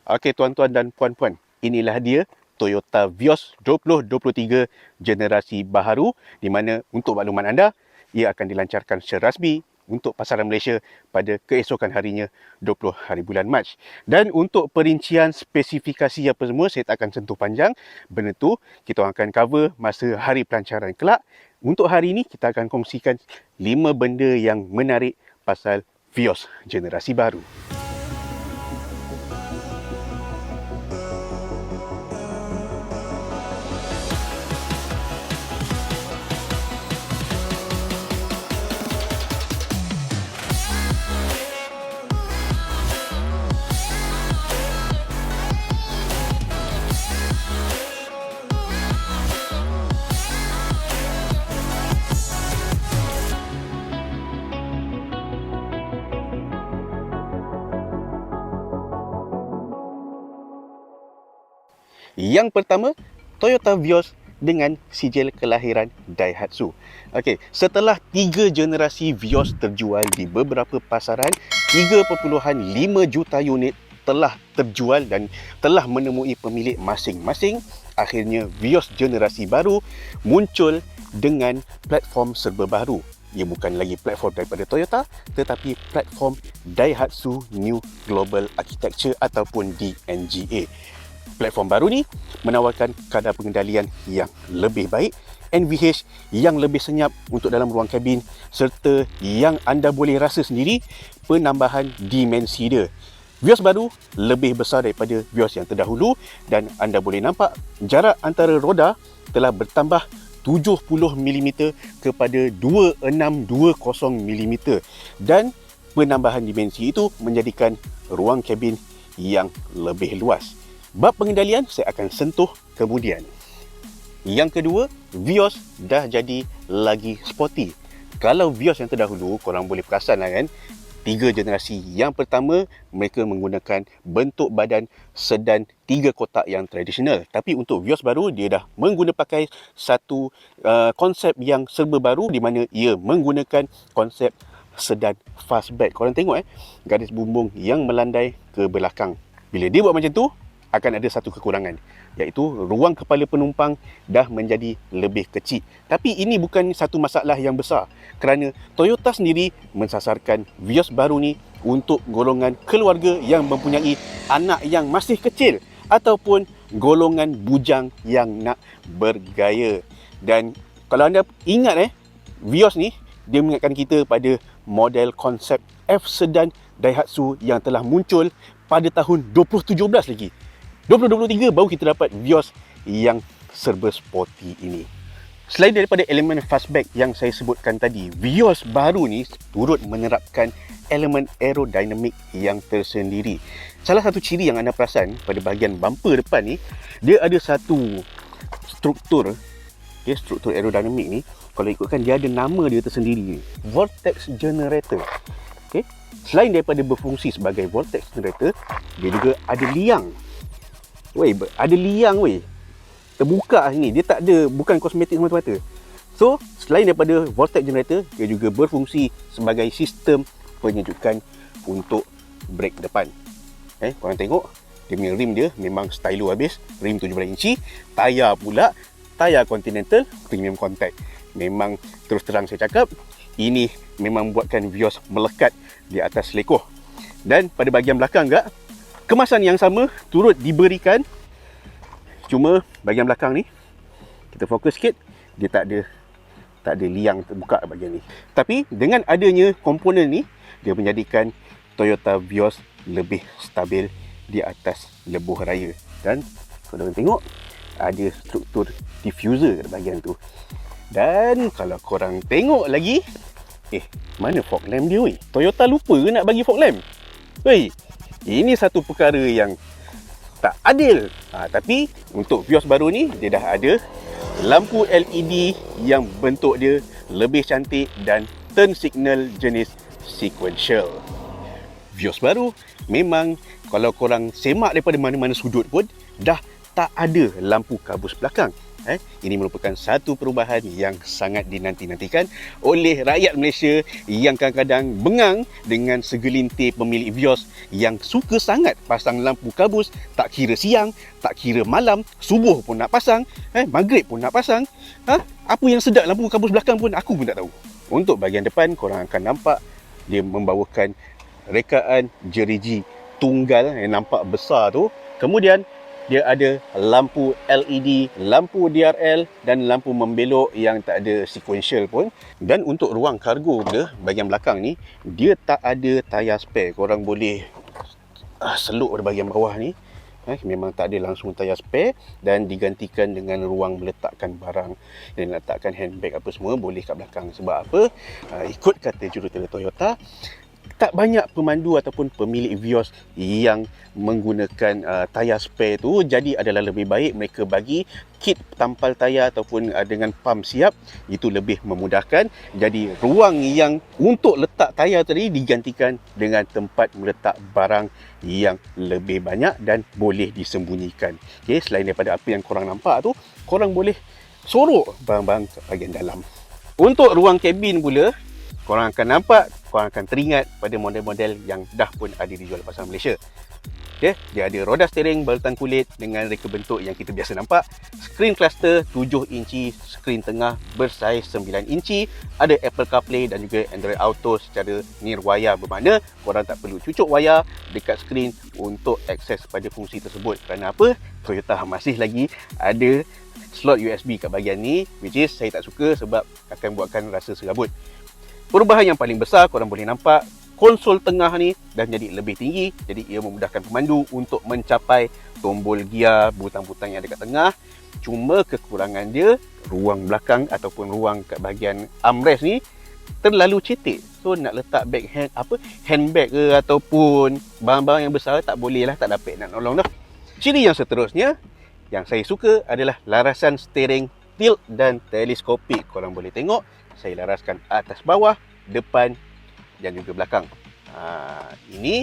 Okey tuan-tuan dan puan-puan, inilah dia Toyota Vios 2023 generasi baharu di mana untuk makluman anda, ia akan dilancarkan secara rasmi untuk pasaran Malaysia pada keesokan harinya 20 hari bulan Mac. Dan untuk perincian spesifikasi apa semua, saya tak akan sentuh panjang. Benda tu kita akan cover masa hari pelancaran kelak. Untuk hari ini kita akan kongsikan 5 benda yang menarik pasal Vios generasi baru. Yang pertama, Toyota Vios dengan sijil kelahiran Daihatsu. Okey, setelah 3 generasi Vios terjual di beberapa pasaran, 3.5 juta unit telah terjual dan telah menemui pemilik masing-masing. Akhirnya Vios generasi baru muncul dengan platform serba baru. Ia bukan lagi platform daripada Toyota, tetapi platform Daihatsu New Global Architecture ataupun DNGA. Platform baru ni menawarkan kadar pengendalian yang lebih baik, NVH yang lebih senyap untuk dalam ruang kabin serta yang anda boleh rasa sendiri penambahan dimensi dia. Vios baru lebih besar daripada Vios yang terdahulu dan anda boleh nampak jarak antara roda telah bertambah 70mm kepada 2620mm dan penambahan dimensi itu menjadikan ruang kabin yang lebih luas. Bab pengendalian saya akan sentuh kemudian. Yang kedua, Vios dah jadi lagi sporty. Kalau Vios yang terdahulu, korang boleh perasan lah kan, 3 generasi. Yang pertama, mereka menggunakan bentuk badan sedan 3 kotak yang tradisional. Tapi untuk Vios baru, dia dah pakai satu konsep yang serba baru di mana ia menggunakan konsep sedan fastback. Korang tengok garis bumbung yang melandai ke belakang. Bila dia buat macam tu, akan ada satu kekurangan, iaitu ruang kepala penumpang dah menjadi lebih kecil. Tapi ini bukan satu masalah yang besar kerana Toyota sendiri mensasarkan Vios baru ni untuk golongan keluarga yang mempunyai anak yang masih kecil ataupun golongan bujang yang nak bergaya. Dan kalau anda ingat Vios ni dia mengingatkan kita pada model konsep F sedan Daihatsu yang telah muncul pada tahun 2017 lagi. 2023 baru kita dapat Vios yang serba sporty ini. Selain daripada elemen fastback yang saya sebutkan tadi, Vios baru ni turut menerapkan elemen aerodinamik yang tersendiri. Salah satu ciri yang anda perasan pada bahagian bumper depan ni, dia ada satu struktur, struktur aerodinamik ni, kalau ikutkan dia ada nama dia tersendiri, vortex generator. Selain daripada berfungsi sebagai vortex generator, dia juga ada liang. Ada liang terbuka ni, dia tak ada, bukan kosmetik semata-mata. So, selain daripada vortex generator, dia juga berfungsi sebagai sistem penyejukan untuk brek depan. Korang tengok, dia punya rim dia memang stylo habis, rim 17 inci, tayar pula, tayar Continental Premium Contact. Memang terus terang saya cakap, ini memang membuatkan Vios melekat di atas selekoh. Dan pada bahagian belakang juga, kemasan yang sama turut diberikan, cuma bahagian belakang ni kita fokus sikit, dia tak ada liang terbuka bahagian ni. Tapi dengan adanya komponen ni, dia menjadikan Toyota Vios lebih stabil di atas lebuh raya. Dan kalau korang tengok, ada struktur diffuser kat bahagian tu. Dan kalau korang tengok lagi, mana fog lamp dia Toyota lupa ke nak bagi fog lamp? Ini satu perkara yang tak adil. Tapi untuk Vios baru ni, dia dah ada lampu LED yang bentuk dia lebih cantik dan turn signal jenis sequential. Vios baru memang kalau korang semak daripada mana-mana sudut pun dah tak ada lampu kabus belakang. Ini merupakan satu perubahan yang sangat dinanti-nantikan oleh rakyat Malaysia yang kadang-kadang bengang dengan segelintir pemilik Vios yang suka sangat pasang lampu kabus, tak kira siang, tak kira malam, subuh pun nak pasang, maghrib pun nak pasang. Apa yang sedap lampu kabus belakang pun aku pun tak tahu. Untuk bahagian depan, korang akan nampak dia membawakan rekaan jeriji tunggal yang nampak besar tu. Kemudian dia ada lampu LED, lampu DRL dan lampu membelok yang tak ada sequential pun. Dan untuk ruang kargo pula, bahagian belakang ni, dia tak ada tayar spare. Korang boleh seluk di bahagian bawah ni. Memang tak ada langsung tayar spare dan digantikan dengan ruang meletakkan barang dan letakkan handbag apa semua boleh kat belakang. Sebab apa? Ikut kata jurutera Toyota, tak banyak pemandu ataupun pemilik Vios yang menggunakan tayar spare tu. Jadi adalah lebih baik mereka bagi kit tampal tayar ataupun dengan pam siap. Itu lebih memudahkan. Jadi ruang yang untuk letak tayar tadi digantikan dengan tempat meletak barang yang lebih banyak dan boleh disembunyikan. Okay, selain daripada apa yang korang nampak tu, korang boleh sorok barang-barang ke bahagian dalam. Untuk ruang kabin pula, korang akan nampak, korang akan teringat pada model-model yang dah pun ada dijual pasaran Malaysia. Okay, dia ada roda steering balutan kulit dengan reka bentuk yang kita biasa nampak. Skrin cluster 7 inci, skrin tengah bersaiz 9 inci. Ada Apple CarPlay dan juga Android Auto secara nirwaya, bermakna korang tak perlu cucuk wayar dekat skrin untuk akses pada fungsi tersebut. Kerana apa? Toyota masih lagi ada slot USB kat bahagian ni, which is saya tak suka sebab akan buatkan rasa serabut. Perubahan yang paling besar, korang boleh nampak konsol tengah ni dah jadi lebih tinggi. Jadi ia memudahkan pemandu untuk mencapai tombol gear, butang-butang yang ada kat tengah. Cuma kekurangan dia, ruang belakang ataupun ruang kat bahagian armrest ni terlalu cetek. So nak letak handbag ke ataupun barang-barang yang besar tak boleh lah, tak dapat nak nolong dah. Ciri yang seterusnya yang saya suka adalah larasan steering tilt dan teleskopik. Korang boleh tengok, saya laraskan atas bawah, depan dan juga belakang. Ini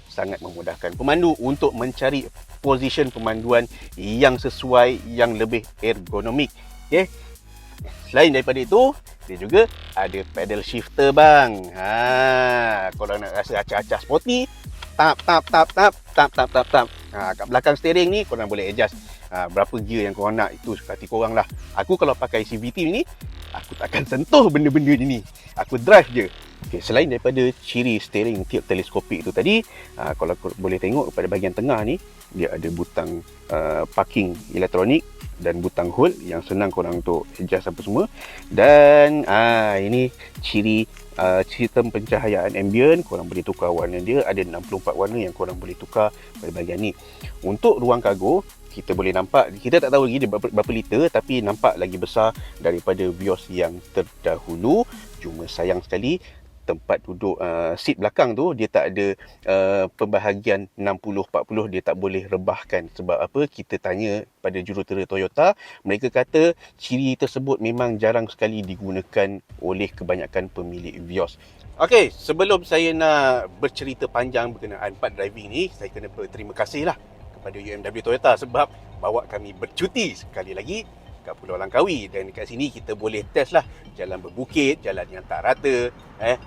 sangat memudahkan pemandu untuk mencari position pemanduan yang sesuai, yang lebih ergonomik. Okay. Selain daripada itu, dia juga ada pedal shifter bang. Korang nak rasa acah-acah sporty, tap. Kat belakang steering ni korang boleh adjust berapa gear yang korang nak. Itu suka hati korang lah. Aku kalau pakai CVT ni, aku takkan sentuh benda-benda ni. Aku drive je. Okay, selain daripada ciri steering tilt teleskopik tu tadi, kalau boleh tengok pada bahagian tengah ni, dia ada butang parking elektronik dan butang hold yang senang korang untuk adjust apa semua. Dan ini ciri sistem pencahayaan ambient. Korang boleh tukar warna dia. Ada 64 warna yang korang boleh tukar pada bahagian ni. Untuk ruang kargo, kita boleh nampak, kita tak tahu lagi dia berapa liter, tapi nampak lagi besar daripada Vios yang terdahulu. Cuma sayang sekali, tempat duduk seat belakang tu dia tak ada pembahagian 60-40, dia tak boleh rebahkan. Sebab apa? Kita tanya pada jurutera Toyota, mereka kata ciri tersebut memang jarang sekali digunakan oleh kebanyakan pemilik Vios. Okey, sebelum saya nak bercerita panjang berkenaan part driving ni, saya kena berterima kasih lah kepada UMW Toyota sebab bawa kami bercuti sekali lagi kat Pulau Langkawi. Dan dekat sini kita boleh test lah jalan berbukit, jalan yang tak rata,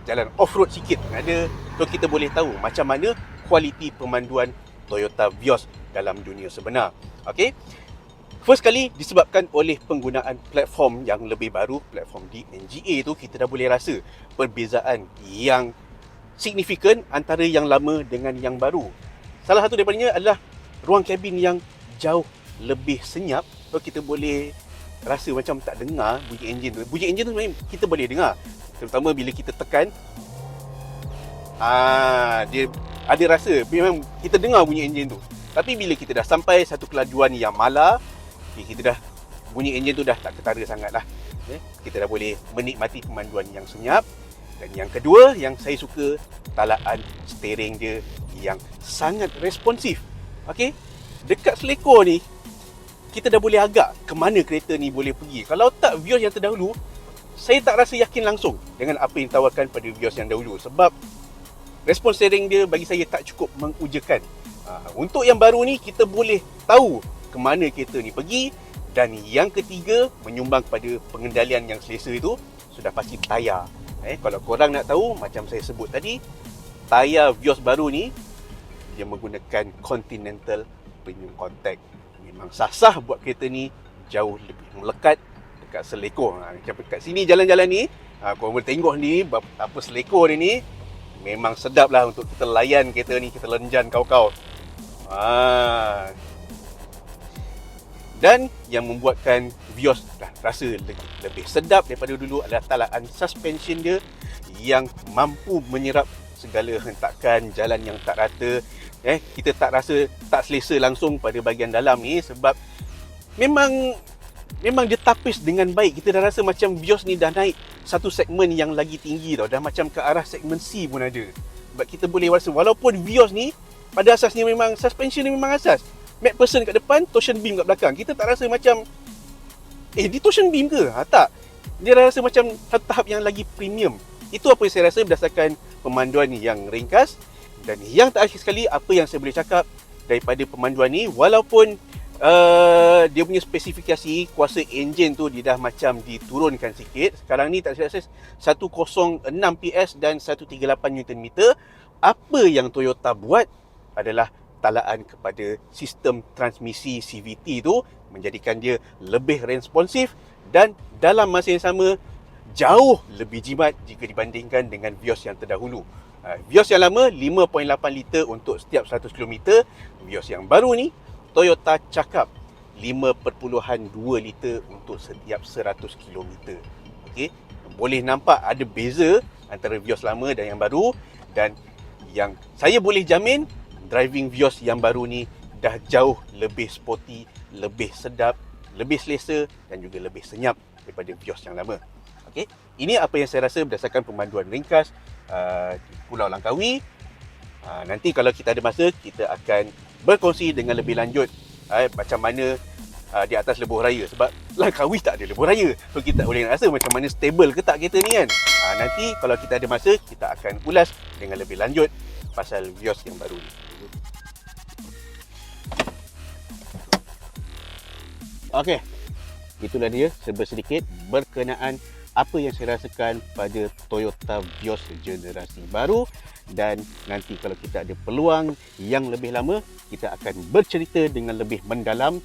jalan off-road sikit ada. So kita boleh tahu macam mana kualiti pemanduan Toyota Vios dalam dunia sebenar. Okay, first kali disebabkan oleh penggunaan platform yang lebih baru, platform DNGA tu, kita dah boleh rasa perbezaan yang signifikan antara yang lama dengan yang baru. Salah satu daripadanya adalah ruang kabin yang jauh lebih senyap. So kita boleh rasa macam tak dengar bunyi enjin tu. Bunyi enjin tu memang kita boleh dengar, terutama bila kita tekan. Dia ada rasa memang kita dengar bunyi enjin tu. Tapi bila kita dah sampai satu kelajuan yang malar, kita dah, bunyi enjin tu dah tak ketara sangat lah. Kita dah boleh menikmati pemanduan yang senyap. Dan yang kedua yang saya suka, talaan steering dia yang sangat responsif. Okay, dekat selekor ni kita dah boleh agak ke mana kereta ni boleh pergi. Kalau tak Vios yang terdahulu, saya tak rasa yakin langsung dengan apa yang ditawarkan pada Vios yang dahulu. Sebab respon steering dia bagi saya tak cukup mengujakan. Untuk yang baru ni, kita boleh tahu ke mana kereta ni pergi Dan yang ketiga, menyumbang kepada pengendalian yang selesa itu sudah pasti tayar. Kalau korang nak tahu, macam saya sebut tadi, tayar Vios baru ni dia menggunakan Continental Premium Contact. Memang sah-sah buat kereta ni jauh lebih melekat dekat selekor. Macam dekat sini jalan-jalan ni, korang boleh tengok ni apa selekor dia ni. Memang sedap lah untuk kita layan kereta ni, kita lenjan kau-kau. Dan yang membuatkan Vios rasa lebih sedap daripada dulu adalah talaan suspension dia yang mampu menyerap segala hentakan jalan yang tak rata. Kita tak rasa tak selesa langsung pada bahagian dalam ni sebab memang dia tapis dengan baik. Kita dah rasa macam Vios ni dah naik satu segmen yang lagi tinggi tau. Dah macam ke arah segmen C pun ada. Sebab kita boleh rasa walaupun Vios ni pada asasnya memang suspension ni memang asas. MacPherson kat depan, torsion beam kat belakang. Kita tak rasa macam di torsion beam ke? Tak. Dia rasa macam satu tahap yang lagi premium. Itu apa yang saya rasa berdasarkan pemanduan yang ringkas. Dan yang terakhir sekali, apa yang saya boleh cakap daripada pemanduan ni, walaupun dia punya spesifikasi kuasa enjin tu dia dah macam diturunkan sikit. Sekarang ni tak silap saya 106 PS dan 138 Nm. Apa yang Toyota buat adalah talaan kepada sistem transmisi CVT tu menjadikan dia lebih responsif dan dalam masa yang sama jauh lebih jimat jika dibandingkan dengan Vios yang terdahulu. Vios yang lama 5.8 liter untuk setiap 100 km. Vios yang baru ni Toyota cakap 5.2 liter untuk setiap 100 km. Okey, boleh nampak ada beza antara Vios lama dan yang baru, dan yang saya boleh jamin driving Vios yang baru ni dah jauh lebih sporty, lebih sedap, lebih selesa dan juga lebih senyap daripada Vios yang lama. Okey, ini apa yang saya rasa berdasarkan pemanduan ringkas di Pulau Langkawi. Nanti kalau kita ada masa, kita akan berkongsi dengan lebih lanjut macam mana di atas lebuh raya. Sebab Langkawi tak ada lebuh raya, so kita boleh rasa macam mana stable ke tak kereta ni kan. Nanti kalau kita ada masa, kita akan ulas dengan lebih lanjut pasal Vios yang baru ni. Okey, itulah dia sedikit berkenaan apa yang saya rasakan pada Toyota Vios generasi baru. Dan nanti kalau kita ada peluang yang lebih lama, kita akan bercerita dengan lebih mendalam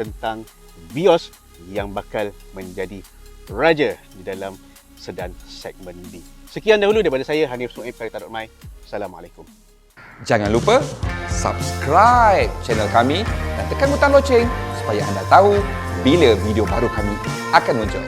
tentang Vios yang bakal menjadi raja di dalam sedan segmen B. Sekian dahulu daripada saya, Hanif Suhaib Karita.my. Assalamualaikum. Jangan lupa subscribe channel kami dan tekan butang loceng supaya anda tahu bila video baru kami akan muncul.